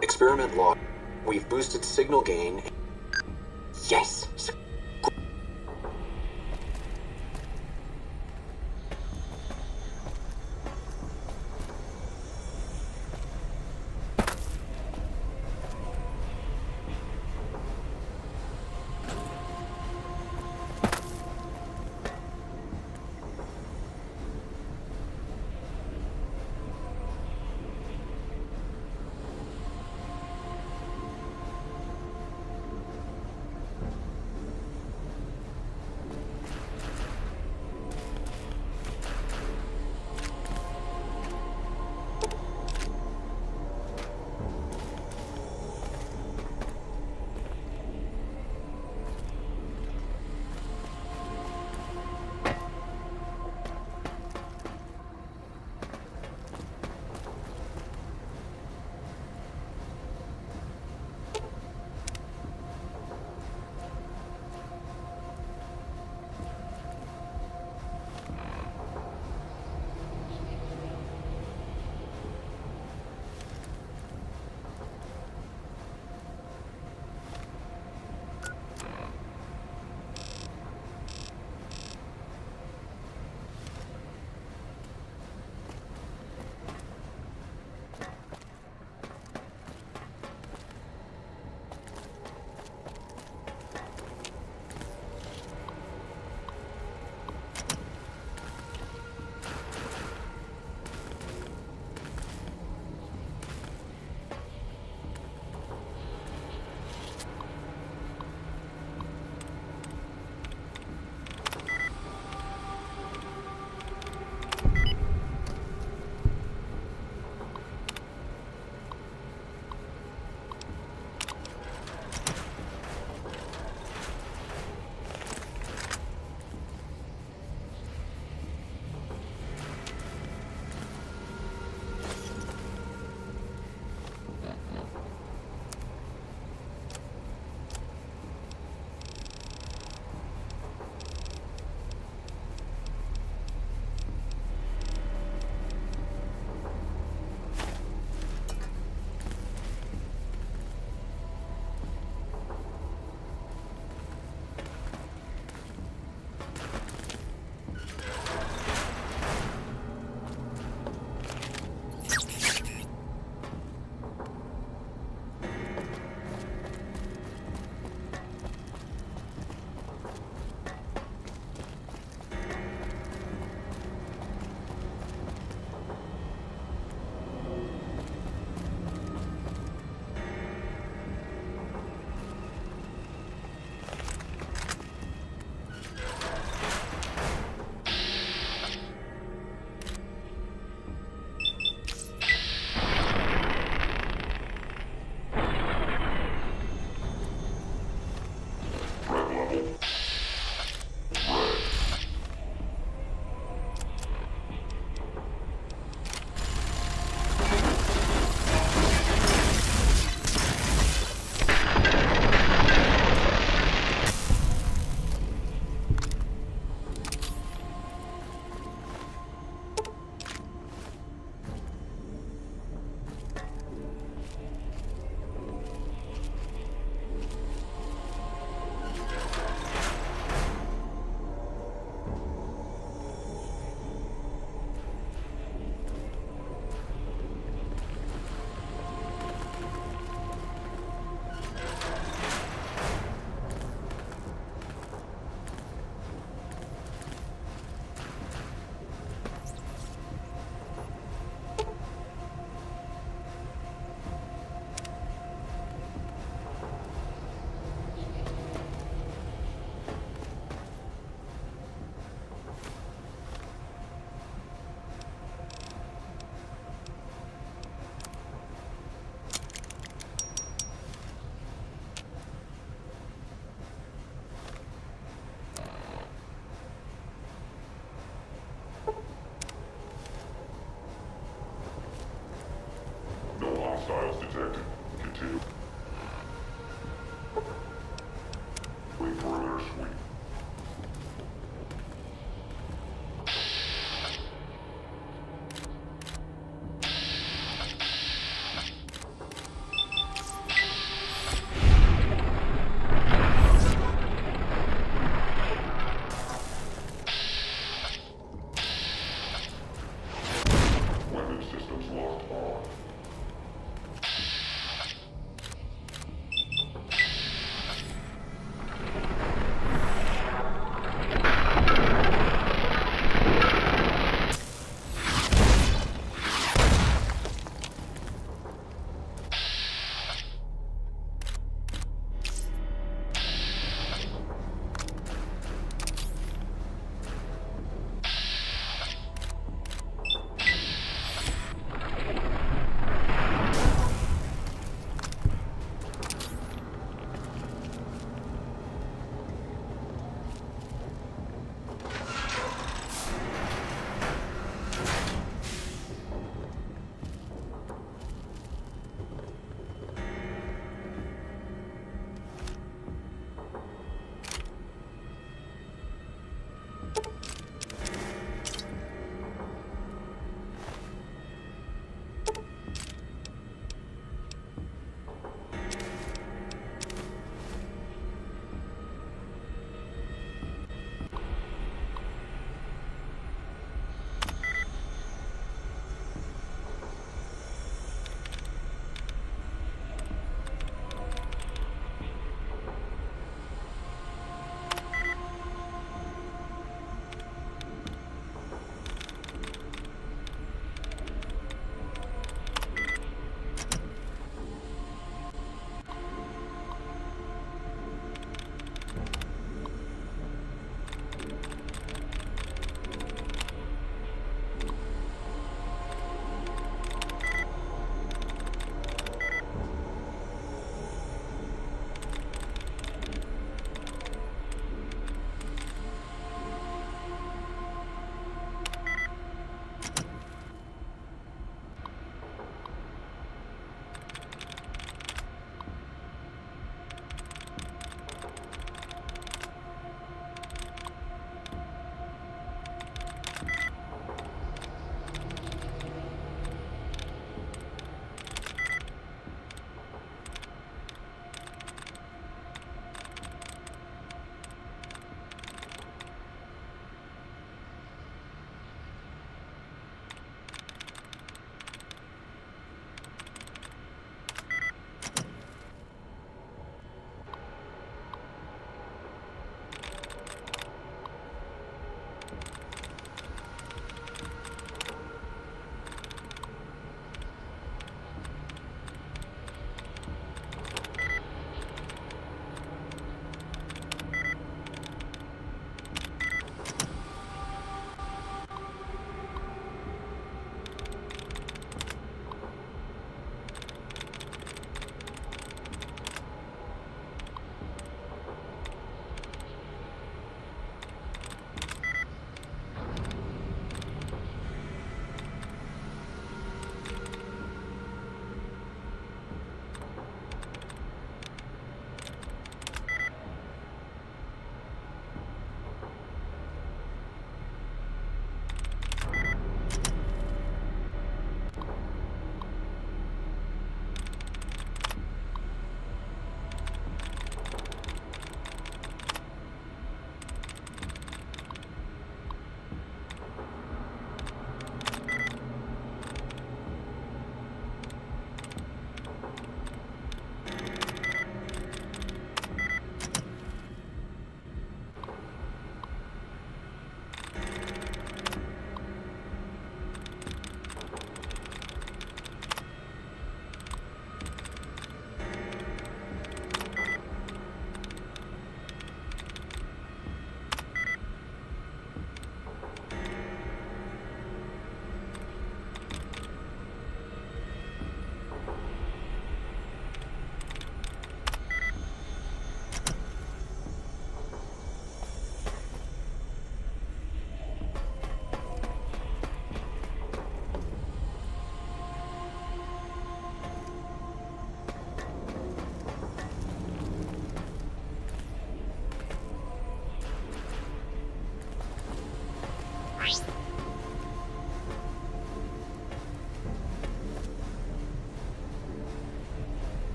Experiment log. We've boosted signal gain. Yes!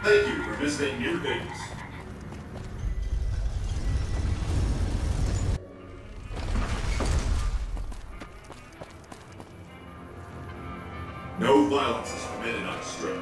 Thank you for visiting New Vegas. No violence is permitted on the strip.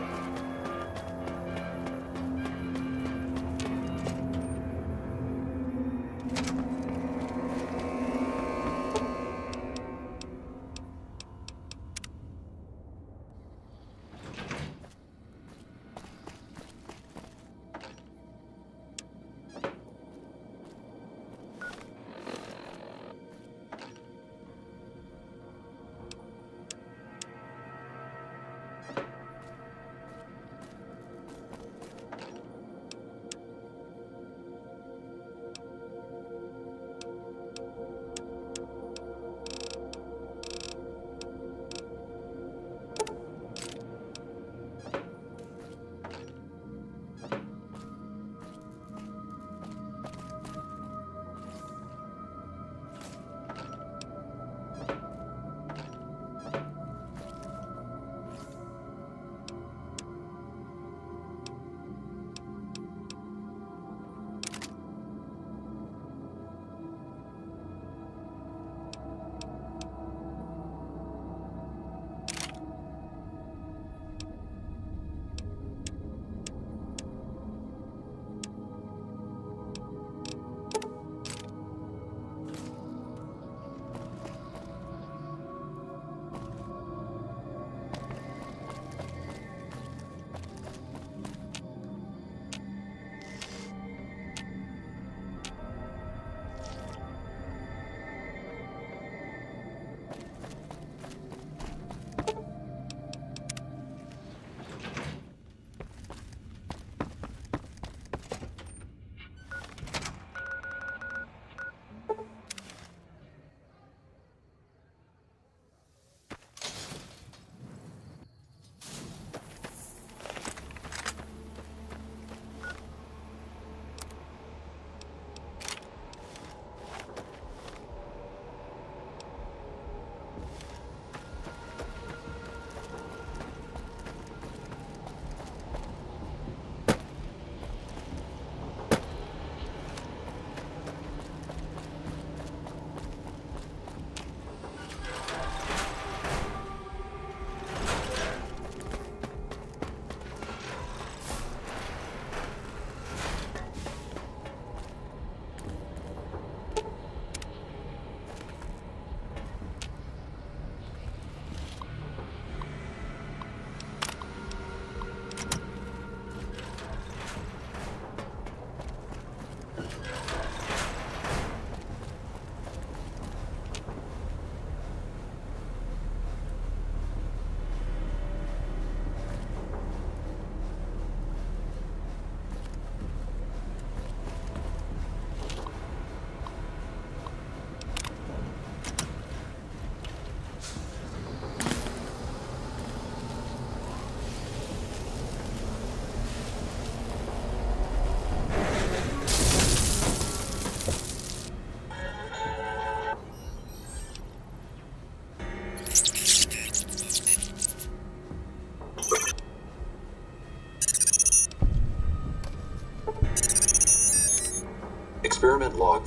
Experiment log.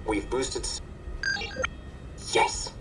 We've boosted... Yes!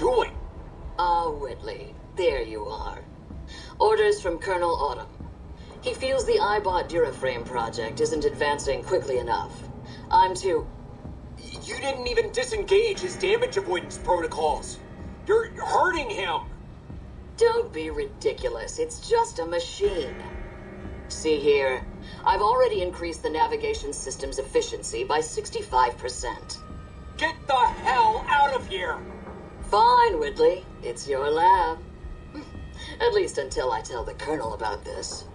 doing? Ah, Whitley. There you are. Orders from Colonel Autumn. He feels the iBot Duraframe project isn't advancing quickly enough. I'm to... You didn't even disengage his damage avoidance protocols. You're hurting him. Don't be ridiculous. It's just a machine. See here. I've already increased the navigation system's efficiency by 65%. Get the hell out of here! Fine, Whitley. It's your lab. At least until I tell the Colonel about this.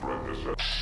Run this up.